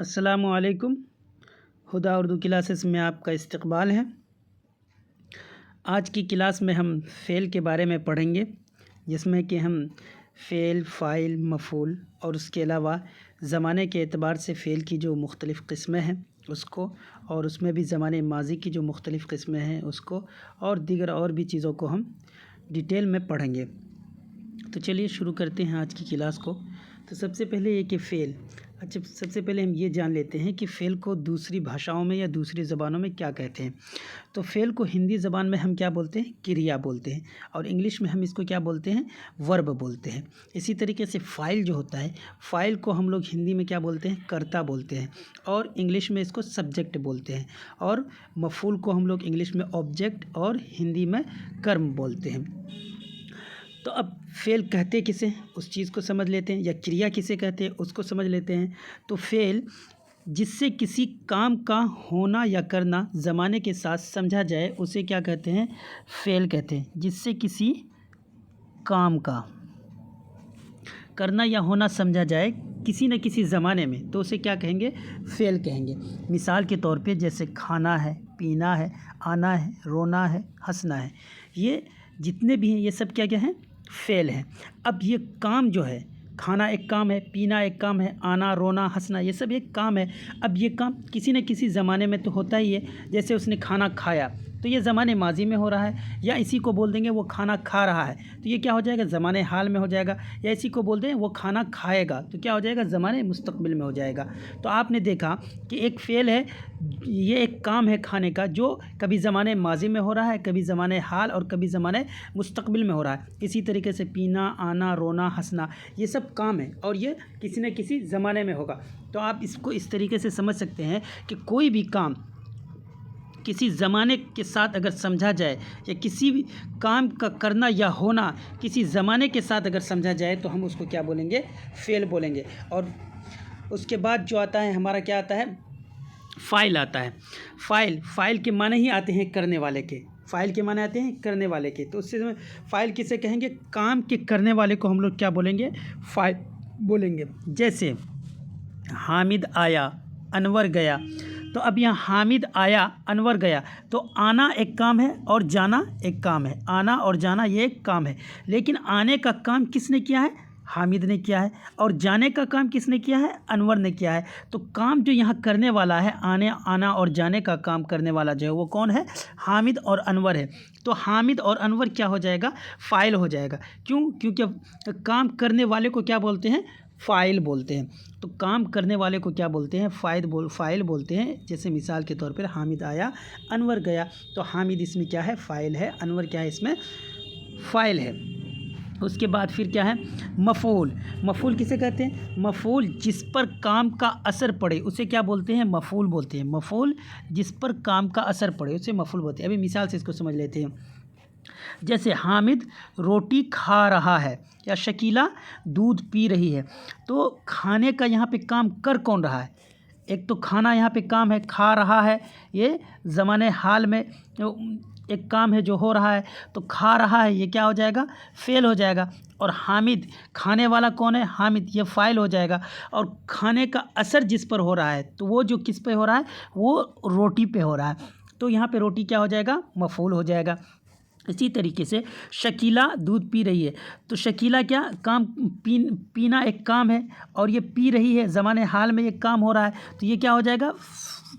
السلام علیکم۔ ہدا اردو کلاسز میں آپ کا استقبال ہے۔ آج کی کلاس میں ہم فعل کے بارے میں پڑھیں گے، جس میں کہ ہم فعل، فاعل، مفعول اور اس کے علاوہ زمانے کے اعتبار سے فعل کی جو مختلف قسمیں ہیں اس کو، اور اس میں بھی زمانے ماضی کی جو مختلف قسمیں ہیں اس کو، اور دیگر اور بھی چیزوں کو ہم ڈیٹیل میں پڑھیں گے۔ تو چلیے شروع کرتے ہیں آج کی کلاس کو۔ تو سب سے پہلے یہ کہ فعل، سب سے پہلے ہم یہ جان لیتے ہیں کہ فعل کو دوسری بھاشاؤں میں یا دوسری زبانوں میں کیا کہتے ہیں۔ تو فعل کو ہندی زبان میں ہم کیا بولتے ہیں؟ کریا بولتے ہیں، اور انگلش میں ہم اس کو کیا بولتے ہیں؟ ورب بولتے ہیں۔ اسی طریقے سے فاعل جو ہوتا ہے، فاعل کو ہم لوگ ہندی میں کیا بولتے ہیں؟ کرتا بولتے ہیں، اور انگلش میں اس کو سبجیکٹ بولتے ہیں، اور مفعول کو ہم لوگ انگلش میں آبجیکٹ اور ہندی میں کرم بولتے ہیں۔ تو اب فعل کہتے کسے ہیں اس چیز کو سمجھ لیتے ہیں، یا کریا کسے کہتے ہیں اس کو سمجھ لیتے ہیں۔ تو فعل جس سے کسی کام کا ہونا یا کرنا زمانے کے ساتھ سمجھا جائے اسے کیا کہتے ہیں؟ فعل کہتے ہیں۔ جس سے کسی کام کا کرنا یا ہونا سمجھا جائے کسی نہ کسی زمانے میں تو اسے کیا کہیں گے؟ فعل کہیں گے۔ مثال کے طور پہ جیسے کھانا ہے، پینا ہے، آنا ہے، رونا ہے، ہنسنا ہے، یہ جتنے بھی ہیں یہ سب کیا کیا ہیں؟ فعل ہیں۔ اب یہ کام جو ہے، کھانا ایک کام ہے، پینا ایک کام ہے، آنا، رونا، ہنسنا، یہ سب ایک کام ہے۔ اب یہ کام کسی نہ کسی زمانے میں تو ہوتا ہی ہے۔ جیسے اس نے کھانا کھایا تو یہ زمانے ماضی میں ہو رہا ہے، یا اسی کو بول دیں گے وہ کھانا کھا رہا ہے تو یہ کیا ہو جائے گا؟ زمانے حال میں ہو جائے گا۔ یا اسی کو بول دیں وہ کھانا کھائے گا تو کیا ہو جائے گا؟ زمانے مستقبل میں ہو جائے گا۔ تو آپ نے دیکھا کہ ایک فعل ہے، یہ ایک کام ہے کھانے کا، جو کبھی زمانے ماضی میں ہو رہا ہے، کبھی زمانے حال اور کبھی زمانے مستقبل میں ہو رہا ہے۔ اسی طریقے سے پینا، آنا، رونا، ہنسنا، یہ سب کام ہے اور یہ کسی نہ کسی زمانے میں ہوگا۔ تو آپ اس کو اس طریقے سے سمجھ سکتے ہیں کہ کوئی بھی کام کسی زمانے کے ساتھ اگر سمجھا جائے، یا کسی بھی کام کا کرنا یا ہونا کسی زمانے کے ساتھ اگر سمجھا جائے تو ہم اس کو کیا بولیں گے؟ فعل بولیں گے۔ اور اس کے بعد جو آتا ہے ہمارا کیا آتا ہے؟ فاعل آتا ہے۔ فاعل کے معنی ہی آتے ہیں کرنے والے کے، فاعل کے معنی آتے ہیں کرنے والے کے۔ تو اس سے فاعل کسے کہیں گے؟ کام کے کرنے والے کو ہم لوگ کیا بولیں گے؟ فاعل بولیں گے۔ جیسے حامد آیا، انور گیا۔ تو اب یہاں حامد آیا، انور گیا، تو آنا ایک کام ہے اور جانا ایک کام ہے۔ آنا اور جانا یہ ایک کام ہے، لیکن آنے کا کام کس نے کیا ہے؟ حامد نے کیا ہے، اور جانے کا کام کس نے کیا ہے؟ انور نے کیا ہے۔ تو کام جو یہاں کرنے والا ہے، آنا اور جانے کا کام کرنے والا جو ہے وہ کون ہے؟ حامد اور انور ہے۔ تو حامد اور انور کیا ہو جائے گا؟ فاعل ہو جائے گا۔ کیوں؟ کیونکہ کام کرنے والے کو کیا بولتے ہیں؟ فاعل بولتے ہیں۔ تو کام کرنے والے کو کیا بولتے ہیں؟ فاعل بولتے ہیں۔ جیسے مثال کے طور پر حامد آیا، انور گیا، تو حامد اس میں کیا ہے؟ فاعل ہے، انور کیا ہے اس میں؟ فاعل ہے۔ اس کے بعد پھر کیا ہے؟ مفعول۔ مفعول کسے کہتے ہیں؟ مفعول جس پر کام کا اثر پڑے اسے کیا بولتے ہیں؟ مفعول بولتے ہیں۔ مفعول جس پر کام کا اثر پڑے اسے مفعول بولتے ہیں۔ ابھی مثال سے اس کو سمجھ لیتے ہیں۔ جیسے حامد روٹی کھا رہا ہے، یا شکیلہ دودھ پی رہی ہے۔ تو کھانے کا یہاں پہ کام کر کون رہا ہے؟ ایک تو کھانا یہاں پہ کام ہے، کھا رہا ہے یہ زمانے حال میں ایک کام ہے جو ہو رہا ہے، تو کھا رہا ہے یہ کیا ہو جائے گا؟ فعل ہو جائے گا۔ اور حامد کھانے والا کون ہے؟ حامد، یہ فاعل ہو جائے گا۔ اور کھانے کا اثر جس پر ہو رہا ہے تو وہ جو کس پہ ہو رہا ہے؟ وہ روٹی پہ ہو رہا ہے، تو یہاں پہ روٹی کیا ہو جائے گا؟ مفعول ہو جائے گا۔ اسی طریقے سے شکیلہ دودھ پی رہی ہے، تو شکیلہ کیا کام؟ پینا ایک کام ہے، اور یہ پی رہی ہے زمانے حال میں ایک کام ہو رہا ہے، تو یہ کیا ہو جائے گا؟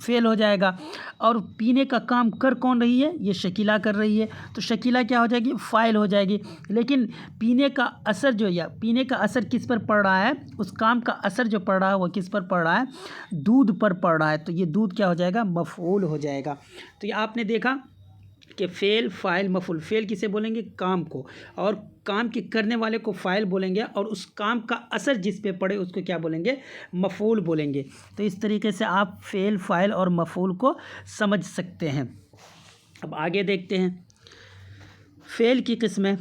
فعل ہو جائے گا۔ اور پینے کا کام کر کون رہی ہے؟ یہ شکیلہ کر رہی ہے، تو شکیلہ کیا ہو جائے گی؟ فاعل ہو جائے گی۔ لیکن پینے کا اثر جو، یا پینے کا اثر کس پر پڑ رہا ہے؟ اس کام کا اثر جو پڑ رہا ہے وہ کس پر پڑ رہا ہے؟ دودھ پر پڑ رہا ہے، تو یہ دودھ کیا ہو جائے گا؟ مفعول ہو جائے گا۔ تو یہ آپ نے دیکھا کہ فعل، فاعل، مفعول۔ فعل کسے بولیں گے؟ کام کو، اور کام کے کرنے والے کو فاعل بولیں گے، اور اس کام کا اثر جس پہ پڑے اس کو کیا بولیں گے؟ مفعول بولیں گے۔ تو اس طریقے سے آپ فعل، فاعل اور مفعول کو سمجھ سکتے ہیں۔ اب آگے دیکھتے ہیں فعل کی قسمیں۔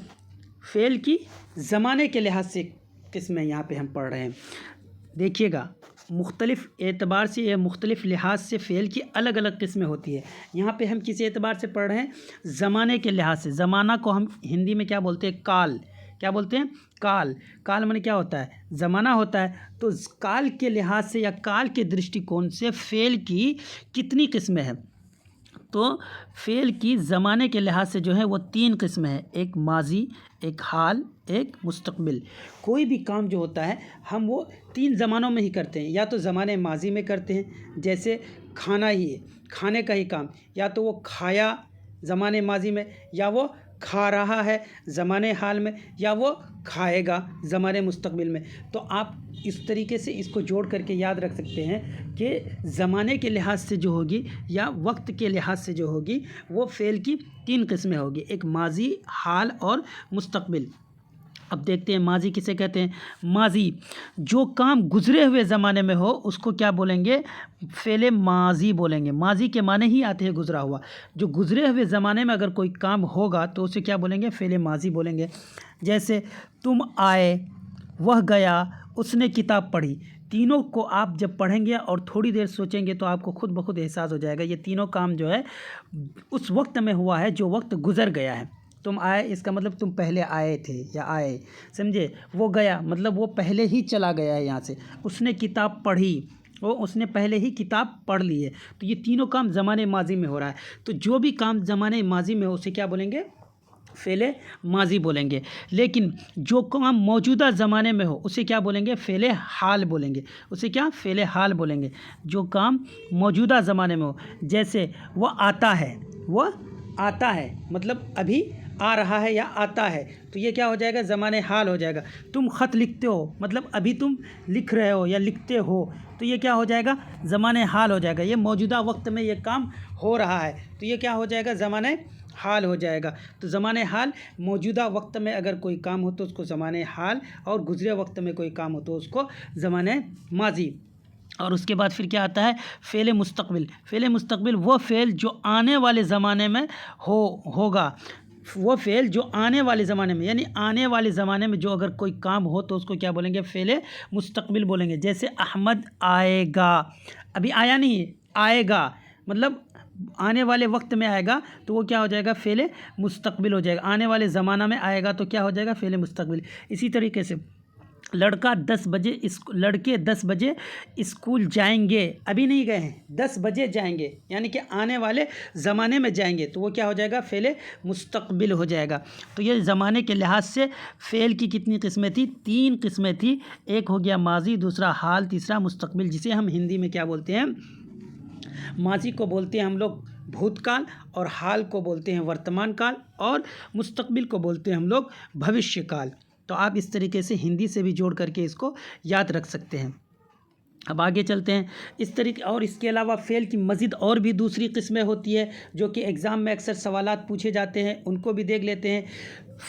فعل کی زمانے کے لحاظ سے قسمیں یہاں پہ ہم پڑھ رہے ہیں۔ دیکھیے گا، مختلف اعتبار سے یا مختلف لحاظ سے فعل کی الگ الگ قسمیں ہوتی ہے۔ یہاں پہ ہم کس اعتبار سے پڑھ رہے ہیں؟ زمانے کے لحاظ سے۔ زمانہ کو ہم ہندی میں کیا بولتے ہیں؟ کال، کیا بولتے ہیں؟ کال. کال مانے کیا ہوتا ہے؟ زمانہ ہوتا ہے. تو کال کے لحاظ سے یا کال کے درشٹیکون سے فعل کی کتنی قسمیں ہیں؟ تو فعل کی زمانے کے لحاظ سے جو ہے وہ 3 قسمیں ہیں. ایک ماضی، ایک حال، ایک مستقبل. کوئی بھی کام جو ہوتا ہے ہم وہ 3 زمانوں میں ہی کرتے ہیں. یا تو زمانے ماضی میں کرتے ہیں، جیسے کھانا ہی ہے، کھانے کا ہی کام، یا تو وہ کھایا زمانے ماضی میں، یا وہ کھا رہا ہے زمانے حال میں، یا وہ کھائے گا زمانے مستقبل میں. تو آپ اس طریقے سے اس کو جوڑ کر کے یاد رکھ سکتے ہیں کہ زمانے کے لحاظ سے جو ہوگی یا وقت کے لحاظ سے جو ہوگی وہ فعل کی 3 قسمیں ہوگی. ایک ماضی، حال اور مستقبل. اب دیکھتے ہیں ماضی کسے کہتے ہیں. ماضی جو کام گزرے ہوئے زمانے میں ہو اس کو کیا بولیں گے؟ فعل ماضی بولیں گے. ماضی کے معنی ہی آتے ہیں گزرا ہوا. جو گزرے ہوئے زمانے میں اگر کوئی کام ہوگا تو اسے کیا بولیں گے؟ فعل ماضی بولیں گے. جیسے تم آئے، وہ گیا، اس نے کتاب پڑھی. تینوں کو آپ جب پڑھیں گے اور تھوڑی دیر سوچیں گے تو آپ کو خود بخود احساس ہو جائے گا یہ تینوں کام جو ہے اس وقت میں ہوا ہے جو وقت گزر گیا ہے. تم آئے اس کا مطلب تم پہلے آئے تھے یا آئے، سمجھے. وہ گیا مطلب وہ پہلے ہی چلا گیا ہے یہاں سے. اس نے کتاب پڑھی، وہ اس نے پہلے ہی کتاب پڑھ لی ہے. تو یہ تینوں کام زمانے ماضی میں ہو رہا ہے. تو جو بھی کام زمانے ماضی میں ہو اسے کیا بولیں گے؟ فعل ماضی بولیں گے. لیکن جو کام موجودہ زمانے میں ہو اسے کیا بولیں گے؟ فعل حال بولیں گے. اسے کیا؟ فعل حال بولیں گے. جو کام موجودہ زمانے میں ہو، جیسے وہ آتا ہے، وہ آتا ہے مطلب ابھی آ رہا ہے یا آتا ہے، تو یہ کیا ہو جائے گا؟ زمانے حال ہو جائے گا. تم خط لکھتے ہو مطلب ابھی تم لکھ رہے ہو یا لکھتے ہو، تو یہ کیا ہو جائے گا؟ زمانے حال ہو جائے گا. یہ موجودہ وقت میں یہ کام ہو رہا ہے تو یہ کیا ہو جائے گا؟ زمانے حال ہو جائے گا. تو زمانے حال موجودہ وقت میں اگر کوئی کام ہو تو اس کو زمانے حال، اور گزرے وقت میں کوئی کام ہو تو اس کو زمانے ماضی. اور اس کے بعد پھر کیا آتا ہے؟ فعل مستقبل. فعل مستقبل وہ فعل جو آنے والے زمانے میں ہوگا. وہ فعل جو آنے والے زمانے میں، یعنی آنے والے زمانے میں جو اگر کوئی کام ہو تو اس کو کیا بولیں گے؟ فعل مستقبل بولیں گے. جیسے احمد آئے گا، ابھی آیا نہیں ہے، آئے گا مطلب آنے والے وقت میں آئے گا تو وہ کیا ہو جائے گا؟ فعل مستقبل ہو جائے گا. آنے والے زمانہ میں آئے گا تو کیا ہو جائے گا؟ فعل مستقبل. اسی طریقے سے لڑکے 10 بجے اسکول جائیں گے، ابھی نہیں گئے ہیں، 10 بجے جائیں گے یعنی کہ آنے والے زمانے میں جائیں گے تو وہ کیا ہو جائے گا؟ فعل مستقبل ہو جائے گا. تو یہ زمانے کے لحاظ سے فعل کی کتنی قسمیں تھی؟ 3 قسمیں تھی. ایک ہو گیا ماضی، دوسرا حال، تیسرا مستقبل، جسے ہم ہندی میں کیا بولتے ہیں؟ ماضی کو بولتے ہیں ہم لوگ بھوت کال، اور حال کو بولتے ہیں ورتمان کال، اور مستقبل کو بولتے ہیں ہم لوگ بھوشیہ کال. تو آپ اس طریقے سے ہندی سے بھی جوڑ کر کے اس کو یاد رکھ سکتے ہیں. اب آگے چلتے ہیں. اس طریقے اور اس کے علاوہ فعل کی مزید اور بھی دوسری قسمیں ہوتی ہے جو کہ ایگزام میں اکثر سوالات پوچھے جاتے ہیں، ان کو بھی دیکھ لیتے ہیں.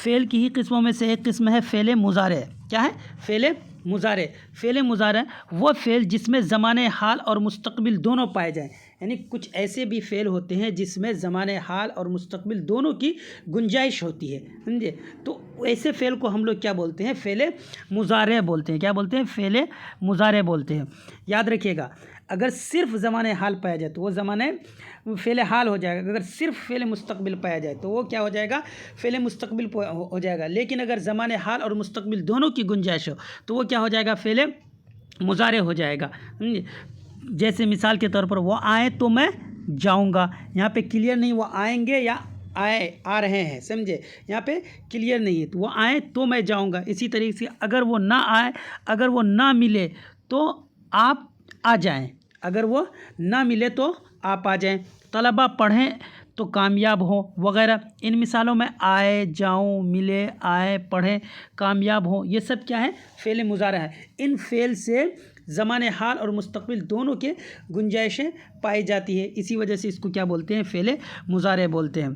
فعل کی ہی قسموں میں سے ایک قسم ہے فعل مضارع. کیا ہے؟ فعل مضارع. فعل مضارع وہ فعل جس میں زمانے حال اور مستقبل دونوں پائے جائیں. یعنی کچھ ایسے بھی فعل ہوتے ہیں جس میں زمانے حال اور مستقبل دونوں کی گنجائش ہوتی ہے، سمجھے. تو ایسے فعل کو ہم لوگ کیا بولتے ہیں؟ فعل مضارع بولتے ہیں. کیا بولتے ہیں؟ فعل مضارع بولتے ہیں. یاد رکھیے گا، اگر صرف زمانے حال پایا جائے تو وہ زمانے فعل حال ہو جائے گا. اگر صرف فعل مستقبل پایا جائے تو وہ کیا ہو جائے گا؟ فعل مستقبل ہو جائے گا. لیکن اگر زمانے حال اور مستقبل دونوں کی گنجائش ہو تو وہ کیا ہو جائے گا؟ فعل مضارع ہو جائے گا. جیسے مثال کے طور پر وہ آئیں تو میں جاؤں گا. یہاں پہ کلیئر نہیں وہ آئیں گے یا آ رہے ہیں، سمجھے. یہاں پہ کلیئر نہیں ہے تو وہ آئیں تو میں جاؤں گا. اسی طریقے سے اگر وہ نہ آئے، اگر وہ نہ ملے تو آپ آ جائیں. اگر وہ نہ ملے تو آپ آ جائیں. طلبہ پڑھیں تو کامیاب ہوں وغیرہ. ان مثالوں میں آئے، جاؤں، ملے، آئے، پڑھیں، کامیاب ہوں، یہ سب کیا ہے؟ فعل مضارع ہے. ان فعل سے زمانے حال اور مستقبل دونوں کے گنجائشیں پائی جاتی ہے، اسی وجہ سے اس کو کیا بولتے ہیں؟ فعل مضارع بولتے ہیں.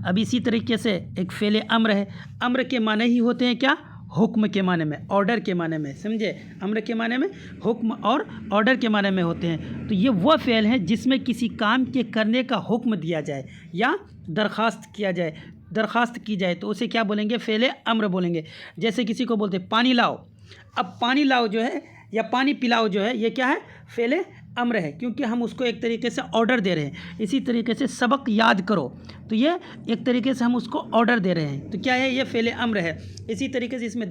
اب اسی طریقے سے ایک فعل امر ہے. امر کے معنی ہی ہوتے ہیں کیا؟ حکم کے معنی میں، آرڈر کے معنی میں، سمجھے. امر کے معنی میں حکم اور آرڈر کے معنی میں ہوتے ہیں. تو یہ وہ فعل ہیں جس میں کسی کام کے کرنے کا حکم دیا جائے یا درخواست کی جائے تو اسے کیا بولیں گے؟ فعل امر بولیں گے. جیسے کسی کو بولتے پانی لاؤ. اب پانی لاؤ جو ہے یا پانی پلاؤ جو ہے یہ کیا ہے؟ فعل امر ہے، کیونکہ ہم اس کو ایک طریقے سے آرڈر دے رہے ہیں۔ اسی طریقے سے سبق یاد کرو، تو یہ ایک طریقے سے ہم اس کو آرڈر دے رہے ہیں، تو کیا ہے؟ یہ فعل امر ہے۔ اسی طریقے سے اس میں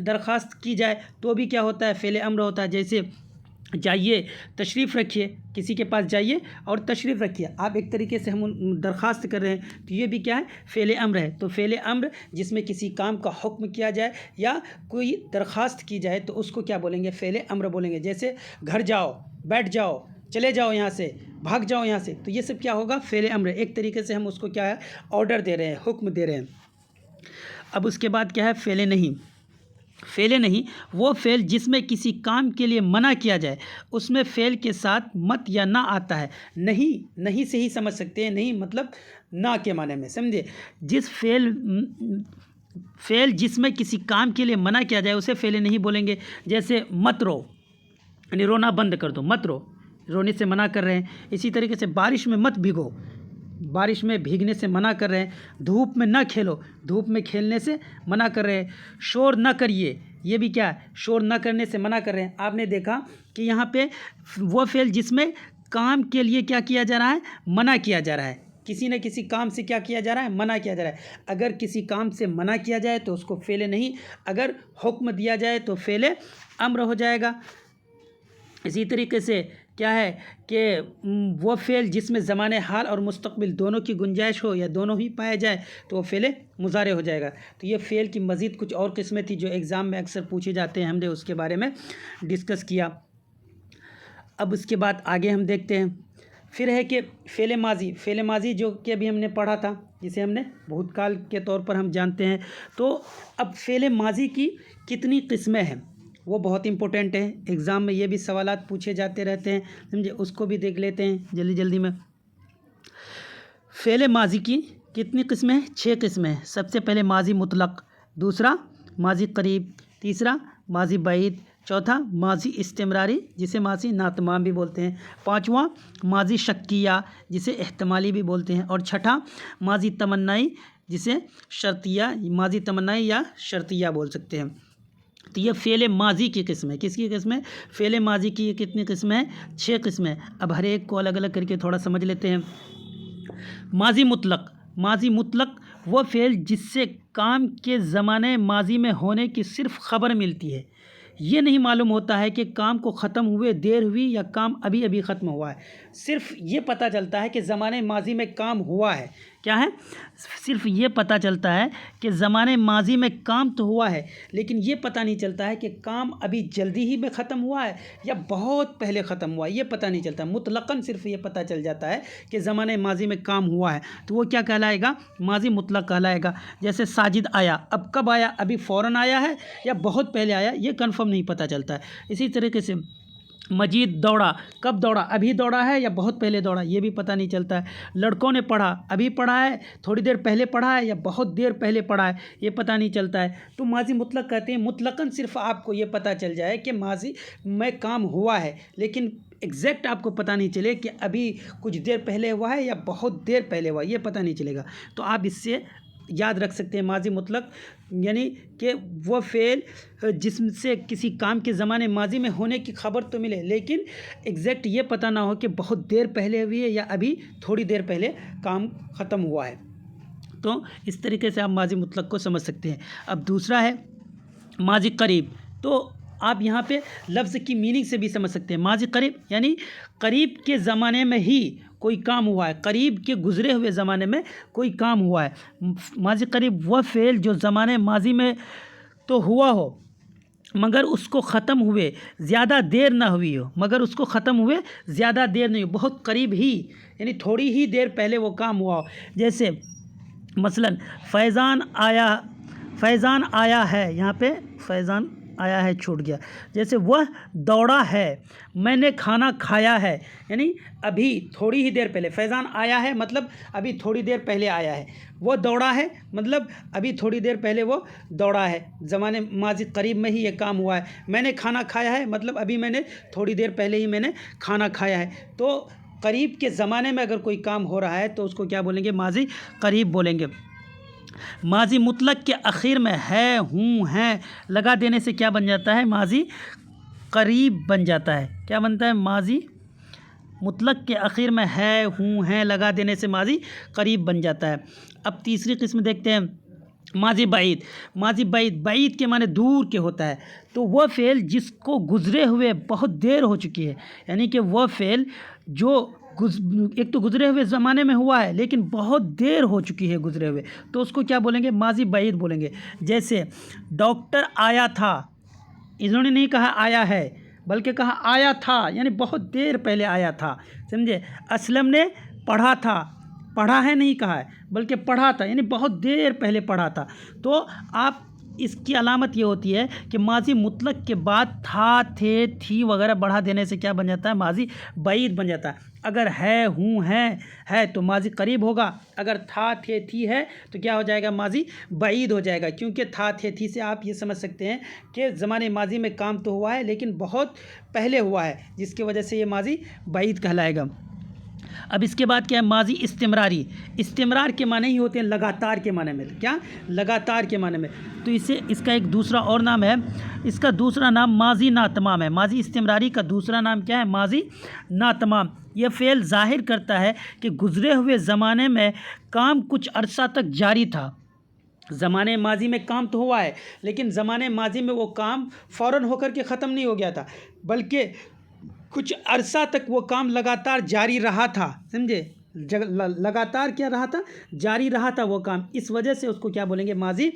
درخواست کی جائے تو بھی کیا ہوتا ہے؟ فعل امر ہوتا ہے۔ جیسے جائیے تشریف رکھیے، کسی کے پاس جائیے اور تشریف رکھیے، آپ ایک طریقے سے ہم درخواست کر رہے ہیں، تو یہ بھی کیا ہے؟ فعل امر ہے۔ تو فعل امر جس میں کسی کام کا حکم کیا جائے یا کوئی درخواست کی جائے تو اس کو کیا بولیں گے؟ فعل امر بولیں گے۔ جیسے گھر جاؤ، بیٹھ جاؤ، چلے جاؤ یہاں سے، بھاگ جاؤ یہاں سے، تو یہ سب کیا ہوگا؟ فعل امر ہے۔ ایک طریقے سے ہم اس کو کیا ہے؟ آرڈر دے رہے ہیں، حکم دے رہے ہیں۔ اب اس کے بعد کیا ہے؟ فعل نہیں۔ فعل نہیں وہ فعل جس میں کسی کام کے لیے منع کیا جائے، اس میں فعل کے ساتھ مت یا نہ آتا ہے۔ نہیں سے ہی سمجھ سکتے ہیں، نہیں مطلب نہ کے معنی میں، سمجھے؟ فعل جس میں کسی کام کے لیے منع کیا جائے اسے فعل نہیں بولیں گے۔ جیسے مت رو، یعنی رونا بند کر دو، مت رو، رونے سے منع کر رہے ہیں۔ اسی طریقے سے بارش میں مت بھیگو، بارش میں بھیگنے سے منع کر رہے ہیں۔ دھوپ میں نہ کھیلو، دھوپ میں کھیلنے سے منع کر رہے ہیں۔ شور نہ کریے، یہ بھی کیا ہے؟ شور نہ کرنے سے منع کر رہے ہیں۔ آپ نے دیکھا کہ یہاں پہ وہ فعل جس میں کام کے لیے کیا کیا جا رہا ہے؟ منع کیا جا رہا ہے۔ کسی نہ کسی کام سے کیا کیا جا رہا ہے؟ منع کیا جا رہا ہے۔ اگر کسی کام سے منع کیا جائے تو اس کو فعل نہیں، اگر حکم دیا جائے تو فعل امر ہو جائے گا۔ اسی طریقے سے کیا ہے کہ وہ فعل جس میں زمان حال اور مستقبل دونوں کی گنجائش ہو یا دونوں ہی پائے جائے تو وہ فعل مضارع ہو جائے گا۔ تو یہ فعل کی مزید کچھ اور قسمیں تھی جو ایگزام میں اکثر پوچھے جاتے ہیں، ہم نے اس کے بارے میں ڈسکس کیا۔ اب اس کے بعد آگے ہم دیکھتے ہیں، پھر ہے کہ فعل ماضی۔ فعل ماضی جو کہ ابھی ہم نے پڑھا تھا، جسے ہم نے بھوت کال کے طور پر ہم جانتے ہیں۔ تو اب فعل ماضی کی کتنی قسمیں ہیں وہ بہت امپورٹنٹ ہے، ایگزام میں یہ بھی سوالات پوچھے جاتے رہتے ہیں، سمجھے؟ اس کو بھی دیکھ لیتے ہیں جلدی میں۔ فعل ماضی کی کتنی قسمیں ہیں؟ 6 قسمیں ہیں۔ سب سے پہلے ماضی مطلق، دوسرا ماضی قریب، تیسرا ماضی بعید، چوتھا ماضی استمراری جسے ماضی ناتمام بھی بولتے ہیں، پانچواں ماضی شکیہ جسے احتمالی بھی بولتے ہیں، اور چھٹا ماضی تمنائی جسے شرطیہ، ماضی تمنائی یا شرطیہ بول سکتے ہیں۔ تو یہ فعل ماضی کی قسم ہے۔ کس کی قسم ہے؟ فعل ماضی کی کتنی قسمیں ہیں؟ 6 قسمیں۔ اب ہر ایک کو الگ الگ کر کے تھوڑا سمجھ لیتے ہیں۔ ماضی مطلق۔ ماضی مطلق وہ فعل جس سے کام کے زمانے ماضی میں ہونے کی صرف خبر ملتی ہے، یہ نہیں معلوم ہوتا ہے کہ کام کو ختم ہوئے دیر ہوئی یا کام ابھی ختم ہوا ہے۔ صرف یہ پتہ چلتا ہے کہ زمانے ماضی میں کام ہوا ہے۔ کیا ہے؟ صرف یہ پتہ چلتا ہے کہ زمانے ماضی میں کام تو ہوا ہے، لیکن یہ پتہ نہیں چلتا ہے کہ کام ابھی جلدی ہی میں ختم ہوا ہے یا بہت پہلے ختم ہوا ہے، یہ پتہ نہیں چلتا۔ مطلقاً صرف یہ پتہ چل جاتا ہے کہ زمانے ماضی میں کام ہوا ہے، تو وہ کیا کہلائے گا؟ ماضی مطلق کہلائے گا۔ جیسے ساجد آیا، اب کب آیا؟ ابھی فوراً آیا ہے یا بہت پہلے آیا، یہ کنفرم نہیں پتہ چلتا ہے۔ اسی طریقے سے مجید دوڑا، کب دوڑا؟ ابھی دوڑا ہے یا بہت پہلے دوڑا، یہ بھی پتہ نہیں چلتا ہے۔ لڑکوں نے پڑھا، ابھی پڑھا ہے، تھوڑی دیر پہلے پڑھا ہے یا بہت دیر پہلے پڑھا ہے، یہ پتہ نہیں چلتا ہے۔ تو ماضی مطلق کہتے ہیں مطلقاً صرف آپ کو یہ پتہ چل جائے کہ ماضی میں کام ہوا ہے، لیکن ایگزیکٹ آپ کو پتہ نہیں چلے کہ ابھی کچھ دیر پہلے ہوا ہے یا بہت دیر پہلے ہوا، یہ پتہ نہیں چلے گا۔ تو آپ اس سے یاد رکھ سکتے ہیں ماضی مطلق یعنی کہ وہ فعل جس سے کسی کام کے زمانے ماضی میں ہونے کی خبر تو ملے، لیکن ایگزیکٹ یہ پتہ نہ ہو کہ بہت دیر پہلے ہوئی ہے یا ابھی تھوڑی دیر پہلے کام ختم ہوا ہے۔ تو اس طریقے سے آپ ماضی مطلق کو سمجھ سکتے ہیں۔ اب دوسرا ہے ماضی قریب۔ تو آپ یہاں پہ لفظ کی میننگ سے بھی سمجھ سکتے ہیں۔ ماضی قریب یعنی قریب کے زمانے میں ہی کوئی کام ہوا ہے، قریب کے گزرے ہوئے زمانے میں کوئی کام ہوا ہے۔ ماضی قریب وہ فعل جو زمانے ماضی میں تو ہوا ہو مگر اس کو ختم ہوئے زیادہ دیر نہ ہوئی ہو، مگر اس کو ختم ہوئے زیادہ دیر نہیں ہو، بہت قریب ہی یعنی تھوڑی ہی دیر پہلے وہ کام ہوا ہو۔ جیسے مثلاً فیضان آیا ہے، یہاں پہ فیضان آیا ہے چھوٹ گیا۔ جیسے وہ دوڑا ہے، میں نے کھانا کھایا ہے، یعنی ابھی تھوڑی ہی دیر پہلے۔ فیضان آیا ہے مطلب ابھی تھوڑی دیر پہلے آیا ہے، وہ دوڑا ہے مطلب ابھی تھوڑی دیر پہلے وہ دوڑا ہے، زمانے ماضی قریب میں ہی یہ کام ہوا ہے۔ میں نے کھانا کھایا ہے مطلب ابھی میں نے تھوڑی دیر پہلے ہی میں نے کھانا کھایا ہے۔ تو قریب کے زمانے میں اگر کوئی کام ہو رہا ہے تو اس کو کیا بولیں گے؟ ماضی قریب بولیں گے۔ ماضی مطلق کے اخیر میں ہے، ہوں، ہیں لگا دینے سے کیا بن جاتا ہے؟ ماضی قریب بن جاتا ہے. کیا بنتا ہے؟ ماضی مطلق کے آخر میں ہے ہوں ہیں لگا دینے سے ماضی قریب بن جاتا ہے. اب تیسری قسم دیکھتے ہیں ماضی بعید. ماضی بعید، بعید کے معنی دور کے ہوتا ہے. تو وہ فعل جس کو گزرے ہوئے بہت دیر ہو چکی ہے، یعنی کہ وہ فعل جو ایک تو گزرے ہوئے زمانے میں ہوا ہے لیکن بہت دیر ہو چکی ہے گزرے ہوئے، تو اس کو کیا بولیں گے؟ ماضی بعید بولیں گے. جیسے ڈاکٹر آیا تھا، انہوں نے نہیں کہا آیا ہے بلکہ کہا آیا تھا، یعنی بہت دیر پہلے آیا تھا. سمجھے؟ اسلم نے پڑھا تھا، پڑھا ہے نہیں کہا ہے بلکہ پڑھا تھا، یعنی بہت دیر پہلے پڑھا تھا. تو آپ اس کی علامت یہ ہوتی ہے کہ ماضی مطلق کے بعد تھا، تھے، تھی وغیرہ بڑھا دینے سے کیا بن جاتا ہے؟ ماضی بعید بن جاتا ہے. اگر ہے ہوں ہیں ہے تو ماضی قریب ہوگا، اگر تھا، تھے، تھی ہے تو کیا ہو جائے گا؟ ماضی بعید ہو جائے گا. کیونکہ تھا، تھے، تھی سے آپ یہ سمجھ سکتے ہیں کہ زمانے ماضی میں کام تو ہوا ہے لیکن بہت پہلے ہوا ہے، جس کی وجہ سے یہ ماضی بعید کہلائے گا. اب اس کے بعد کیا ہے؟ ماضی استمراری. استمرار کے معنی ہی ہوتے ہیں لگاتار کے معنی میں. کیا؟ لگاتار کے معنی میں. تو اس کا ایک دوسرا اور نام ہے، اس کا دوسرا نام ماضی ناتمام ہے. ماضی استمراری کا دوسرا نام کیا ہے؟ ماضی ناتمام. یہ فعل ظاہر کرتا ہے کہ گزرے ہوئے زمانے میں کام کچھ عرصہ تک جاری تھا. زمانے ماضی میں کام تو ہوا ہے لیکن زمانے ماضی میں وہ کام فوراً ہو کر کے ختم نہیں ہو گیا تھا، بلکہ کچھ عرصہ تک وہ کام لگاتار جاری رہا تھا. سمجھے؟ لگاتار کیا رہا تھا؟ جاری رہا تھا وہ کام. اس وجہ سے اس کو کیا بولیں گے؟ ماضی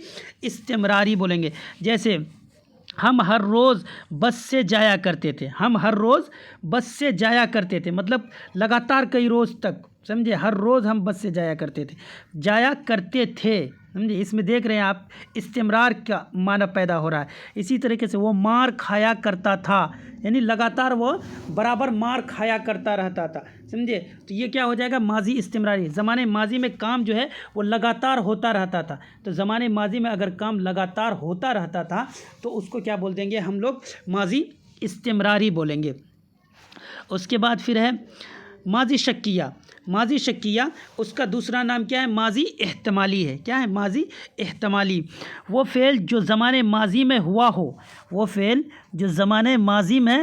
استمراری بولیں گے. جیسے ہم ہر روز بس سے جایا کرتے تھے. ہم ہر روز بس سے جایا کرتے تھے مطلب لگاتار کئی روز تک. سمجھے؟ ہر روز ہم بس سے جایا کرتے تھے، جایا کرتے تھے. سمجھے؟ اس میں دیکھ رہے ہیں آپ استمرار کا معنی پیدا ہو رہا ہے. اسی طریقے سے وہ مار کھایا کرتا تھا، یعنی لگاتار وہ برابر مار کھایا کرتا رہتا تھا. سمجھے؟ تو یہ کیا ہو جائے گا؟ ماضی استمراری. زمانے ماضی میں کام جو ہے وہ لگاتار ہوتا رہتا تھا. تو زمانے ماضی میں اگر کام لگاتار ہوتا رہتا تھا تو اس کو کیا بول دیں گے ہم لوگ؟ ماضی استمراری بولیں گے. اس کے بعد پھر ہے ماضی شکیہ. ماضی شکیہ اس کا دوسرا نام کیا ہے؟ ماضی احتمالی ہے. کیا ہے؟ ماضی احتمالی. وہ فعل جو زمانے ماضی میں ہوا ہو، وہ فعل جو زمانے ماضی میں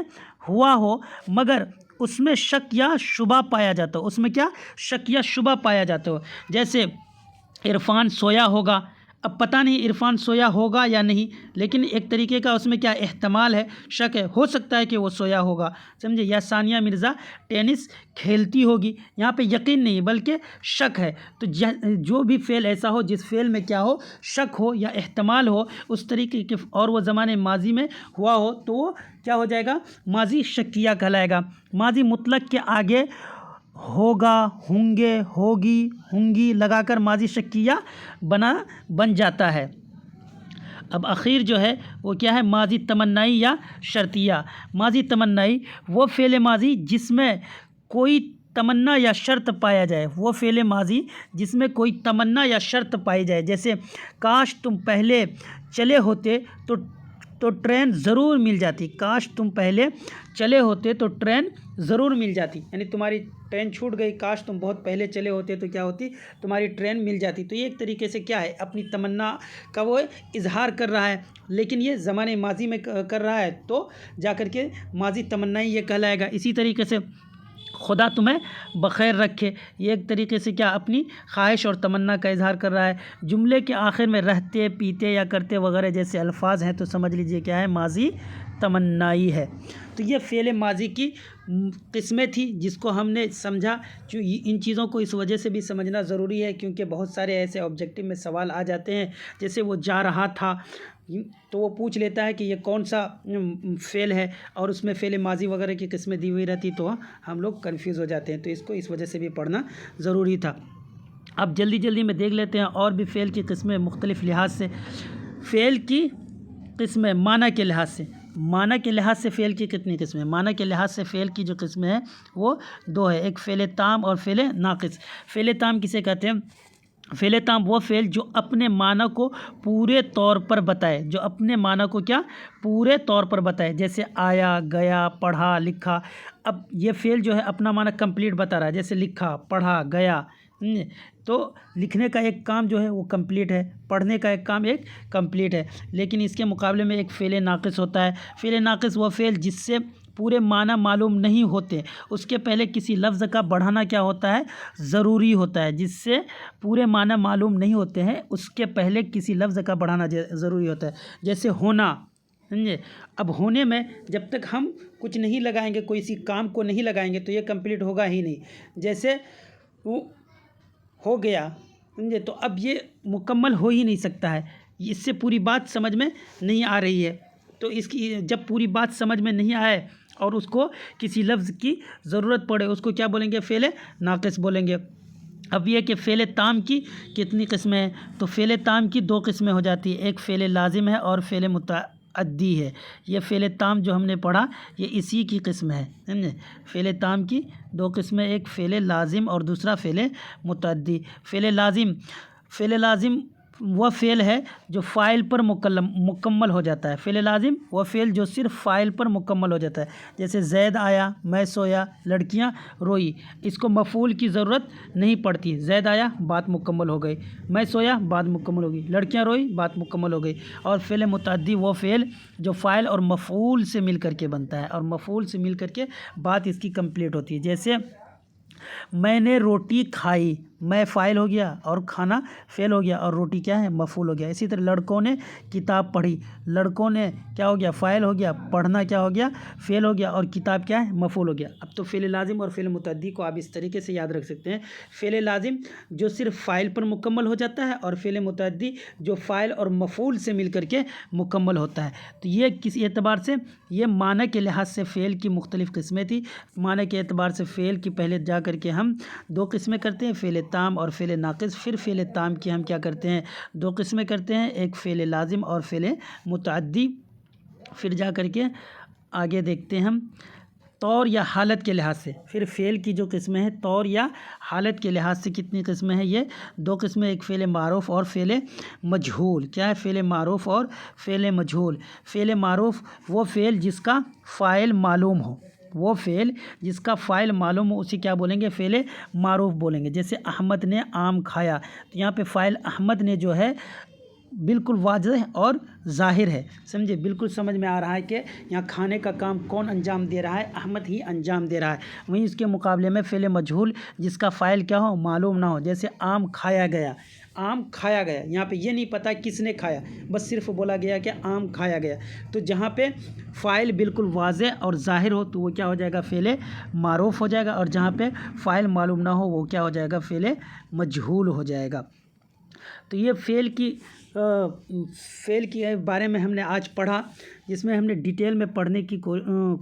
ہوا ہو مگر اس میں شک یا شبہ پایا جاتا ہو. اس میں کیا؟ شک یا شبہ پایا جاتا ہو. جیسے عرفان سویا ہوگا. اب پتہ نہیں عرفان سویا ہوگا یا نہیں، لیکن ایک طریقے کا اس میں کیا احتمال ہے، شک ہے، ہو سکتا ہے کہ وہ سویا ہوگا. سمجھے؟ یا ثانیہ مرزا ٹینس کھیلتی ہوگی. یہاں پہ یقین نہیں بلکہ شک ہے. تو جو بھی فعل ایسا ہو جس فعل میں کیا ہو؟ شک ہو یا احتمال ہو اس طریقے کے، اور وہ زمانے ماضی میں ہوا ہو تو وہ کیا ہو جائے گا؟ ماضی شکیہ کہلائے گا. ماضی مطلق کے آگے ہوگا، ہوں گے، ہوگی، ہوں گی لگا کر ماضی شکیہ بن جاتا ہے. اب اخیر جو ہے وہ کیا ہے؟ ماضی تمنائی یا شرطیہ. ماضی تمنائی وہ فعل ماضی جس میں کوئی تمنا یا شرط پایا جائے. وہ فعل ماضی جس میں کوئی تمنا یا شرط پائی جائے. جیسے کاش تم پہلے چلے ہوتے تو ٹرین ضرور مل جاتی. کاش تم پہلے چلے ہوتے تو ٹرین ضرور مل جاتی، یعنی تمہاری ٹرین چھوٹ گئی، کاش تم بہت پہلے چلے ہوتے تو کیا ہوتی؟ تمہاری ٹرین مل جاتی. تو یہ ایک طریقے سے کیا ہے؟ اپنی تمنا کا وہ اظہار کر رہا ہے، لیکن یہ زمانے ماضی میں کر رہا ہے تو جا کر کے ماضی تمنائی یہ کہلائے گا. اسی طریقے سے خدا تمہیں بخیر رکھے، یہ ایک طریقے سے کیا اپنی خواہش اور تمنا کا اظہار کر رہا ہے. جملے کے آخر میں رہتے، پیتے یا کرتے وغیرہ جیسے الفاظ ہیں تو سمجھ لیجئے کیا ہے؟ ماضی تمنائی ہے. تو یہ فعل ماضی کی قسمیں تھی جس کو ہم نے سمجھا. ان چیزوں کو اس وجہ سے بھی سمجھنا ضروری ہے کیونکہ بہت سارے ایسے آبجیکٹیو میں سوال آ جاتے ہیں، جیسے وہ جا رہا تھا تو وہ پوچھ لیتا ہے کہ یہ کون سا فعل ہے اور اس میں فعل ماضی وغیرہ کی قسمیں دی ہوئی رہتی تو ہم لوگ کنفیوز ہو جاتے ہیں. تو اس کو اس وجہ سے بھی پڑھنا ضروری تھا. اب جلدی میں دیکھ لیتے ہیں اور بھی فعل کی قسمیں مختلف لحاظ سے. فعل کی قسمیں معنی کے لحاظ سے. معنی کے لحاظ سے فعل کی کتنی قسمیں؟ معنی کے لحاظ سے فعل کی جو قسمیں ہیں وہ دو ہے، ایک فعل تام اور فعل ناقص. فعل تام کسے کہتے ہیں؟ فعل تام وہ فعل جو اپنے معنی کو پورے طور پر بتائے. جو اپنے معنی کو کیا؟ پورے طور پر بتائے. جیسے آیا، گیا، پڑھا، لکھا. اب یہ فعل جو ہے اپنا معنی کمپلیٹ بتا رہا ہے. جیسے لکھا، پڑھا، گیا. تو لکھنے کا ایک کام جو ہے وہ کمپلیٹ ہے، پڑھنے کا ایک کام ایک کمپلیٹ ہے، لیکن اس کے مقابلے میں ایک فعل ناقص ہوتا ہے۔ فعل ناقص وہ فعل جس سے پورے معنی معلوم نہیں ہوتے، اس کے پہلے کسی لفظ کا بڑھانا کیا ہوتا ہے؟ ضروری ہوتا ہے۔ جس سے پورے معنی معلوم نہیں ہوتے ہیں اس کے پہلے کسی لفظ کا بڑھانا ضروری ہوتا ہے، جیسے ہونا، سمجھے؟ اب ہونے میں جب تک ہم کچھ نہیں لگائیں گے، کوئی سی کام کو نہیں لگائیں گے تو یہ کمپلیٹ ہوگا ہی نہیں۔ جیسے وہ ہو گیا، سمجھے؟ تو اب یہ مکمل ہو ہی نہیں سکتا ہے، اس سے پوری بات سمجھ میں نہیں آ رہی ہے۔ تو اس کی جب پوری بات سمجھ میں نہیں آئے اور اس کو کسی لفظ کی ضرورت پڑے، اس کو کیا بولیں گے؟ فعل ناقص بولیں گے۔ اب یہ کہ فعل تام کی کتنی قسمیں ہیں؟ تو فعل تام کی دو قسمیں ہو جاتی ہیں، ایک فعل لازم ہے اور فعل متعدی ہے۔ یہ فعل تام جو ہم نے پڑھا یہ اسی کی قسم ہے، سمجھے؟ فعل تام کی دو قسمیں، ایک فعل لازم اور دوسرا فعل متعدی۔ فعل لازم وہ فعل ہے جو فاعل پر مکمل ہو جاتا ہے۔ فعل لازم وہ فعل جو صرف فاعل پر مکمل ہو جاتا ہے، جیسے زید آیا، میں سویا، لڑکیاں روئی۔ اس کو مفعول کی ضرورت نہیں پڑتی، زید آیا بات مکمل ہو گئی، میں سویا بات مکمل ہو گئی، لڑکیاں روئی بات مکمل ہو گئی۔ اور فعل متعدی وہ فعل جو فاعل اور مفعول سے مل کر کے بنتا ہے، اور مفعول سے مل کر کے بات اس کی کمپلیٹ ہوتی ہے۔ جیسے میں نے روٹی کھائی، میں فاعل ہو گیا اور کھانا فعل ہو گیا اور روٹی کیا ہے؟ مفعول ہو گیا۔ اسی طرح لڑکوں نے کتاب پڑھی، لڑکوں نے کیا ہو گیا؟ فاعل ہو گیا، پڑھنا کیا ہو گیا؟ فعل ہو گیا، اور کتاب کیا ہے؟ مفعول ہو گیا۔ اب تو فعل لازم اور فعل متعدی کو آپ اس طریقے سے یاد رکھ سکتے ہیں، فعل لازم جو صرف فاعل پر مکمل ہو جاتا ہے، اور فعل متعدی جو فاعل اور مفعول سے مل کر کے مکمل ہوتا ہے۔ تو یہ کسی اعتبار سے یہ معنی کے لحاظ سے فعل کی مختلف قسمیں تھیں۔ معنی کے اعتبار سے فعل کی پہلے جا کر کے ہم دو قسمیں کرتے ہیں، فعل تام اور فعل ناقص۔ پھر فعل تام کی ہم کیا کرتے ہیں؟ دو قسمیں کرتے ہیں، ایک فعل لازم اور فعل متعدی۔ پھر جا کر کے آگے دیکھتے ہیں ہم طور یا حالت کے لحاظ سے، پھر فعل کی جو قسمیں ہیں طور یا حالت کے لحاظ سے کتنی قسمیں ہیں؟ یہ دو قسمیں، ایک فعل معروف اور فعل مجہول۔ کیا ہے؟ فعل معروف اور فعل مجہول۔ فعل معروف وہ فعل جس کا فاعل معلوم ہو، وہ فعل جس کا فاعل معلوم ہو اسے کیا بولیں گے؟ فعل معروف بولیں گے۔ جیسے احمد نے آم کھایا، تو یہاں پہ فاعل احمد نے جو ہے بالکل واضح اور ظاہر ہے، سمجھے؟ بالکل سمجھ میں آ رہا ہے کہ یہاں کھانے کا کام کون انجام دے رہا ہے؟ احمد ہی انجام دے رہا ہے۔ وہیں اس کے مقابلے میں فعل مجہول جس کا فاعل کیا ہو؟ معلوم نہ ہو، جیسے آم کھایا گیا، آم کھایا گیا، یہاں پہ یہ نہیں پتہ کس نے کھایا، بس صرف بولا گیا کہ آم کھایا گیا۔ تو جہاں پہ فاعل بالکل واضح اور ظاہر ہو تو وہ کیا ہو جائے گا؟ فعل معروف ہو جائے گا، اور جہاں پہ فاعل معلوم نہ ہو وہ کیا ہو جائے گا؟ فعل مجہول ہو جائے گا۔ تو یہ فعل کے بارے میں ہم نے آج پڑھا، جس میں ہم نے ڈیٹیل میں پڑھنے کی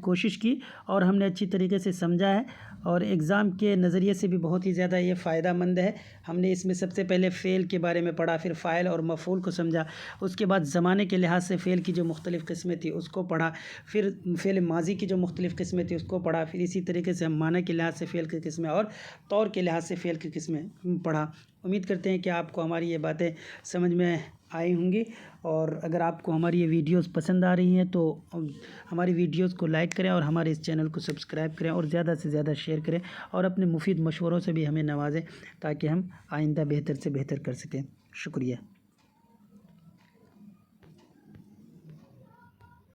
کوشش کی اور ہم نے اچھی طریقے سے سمجھا ہے، اور ایگزام کے نظریے سے بھی بہت ہی زیادہ یہ فائدہ مند ہے۔ ہم نے اس میں سب سے پہلے فعل کے بارے میں پڑھا، پھر فاعل اور مفعول کو سمجھا، اس کے بعد زمانے کے لحاظ سے فعل کی جو مختلف قسمیں تھیں اس کو پڑھا، پھر فعل ماضی کی جو مختلف قسمیں تھیں اس کو پڑھا، پھر اسی طریقے سے ہم معنی کے لحاظ سے فعل کی قسمیں اور طور کے لحاظ سے فعل کی قسمیں پڑھا۔ امید کرتے ہیں کہ آپ کو ہماری یہ باتیں سمجھ میں آئی ہوں گی، اور اگر آپ کو ہماری یہ ویڈیوز پسند آ رہی ہیں تو ہماری ویڈیوز کو لائک کریں اور ہمارے اس چینل کو سبسکرائب کریں، اور زیادہ سے زیادہ شیئر کریں، اور اپنے مفید مشوروں سے بھی ہمیں نوازیں تاکہ ہم آئندہ بہتر سے بہتر کر سکیں۔ شکریہ۔